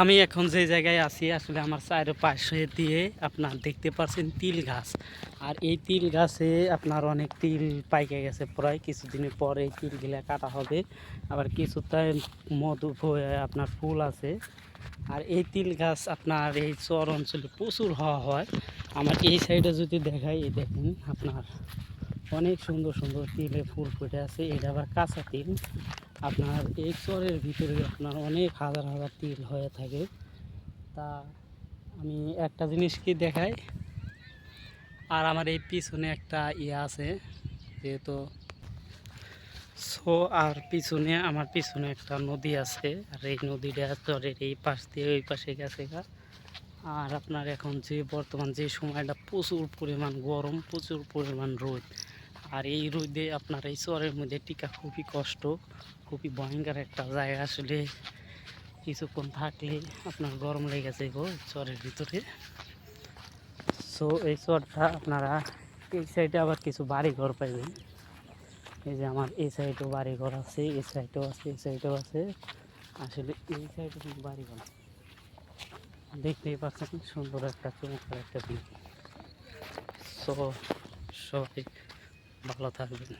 আমি এখন যে জায়গায় আছি আসলে আমার চারপাশে দিয়ে আপনার দেখতে পাচ্ছেন তিল গাছ। আর এই তিল গাছে আপনার অনেক তিল পাইকে গেছে, প্রায় কিছুদিনের পরে এই তিলগুলা কাটা হবে। আবার কিছুটাই মধু আপনার ফুল আছে। আর এই তিল গাছ আপনার এই চর অঞ্চলে প্রচুর হওয়া হয়। আমার এই সাইডে যদি দেখাই, এই দেখেন আপনার অনেক সুন্দর সুন্দর তিলে ফুল ফুটে আছে। এটা আবার কাঁচা তিল। আপনার এই চরের ভিতরে আপনার অনেক হাজার হাজার তিল হয়ে থাকে। তা আমি একটা জিনিস কি দেখাই, আর আমার এই পিছনে একটা ইয়ে আছে যেহেতু, আর পিছনে আমার পিছনে একটা নদী আছে। আর এই নদীটা চরের এই পাশ দিয়ে ওই পাশে গেছে গা। আর আপনার এখন যে বর্তমান যে সময়টা প্রচুর পরিমাণ গরম, প্রচুর পরিমাণ রোদ। আর এই রোদে আপনার এই চরের মধ্যে টিকা খুবই কষ্ট, খুবই ভয়ঙ্কর একটা জায়গা। আসলে কিছুক্ষণ থাকলে আপনার গরম লেগেছে গো চরের ভিতরে। সো এই চরটা আপনারা এই সাইডে আবার কিছু বাড়ি ঘর পাইবেন। এই যে আমার এই সাইডেও বাড়ি ঘর আছে, এই সাইডেও আছে, এই সাইডেও আছে। আসলে এই সাইডে কিন্তু বাড়ি ঘর দেখতেই পাচ্ছেন, সুন্দর একটা চমৎকার একটা দিক। সো সবাই ভালো থাকবেন।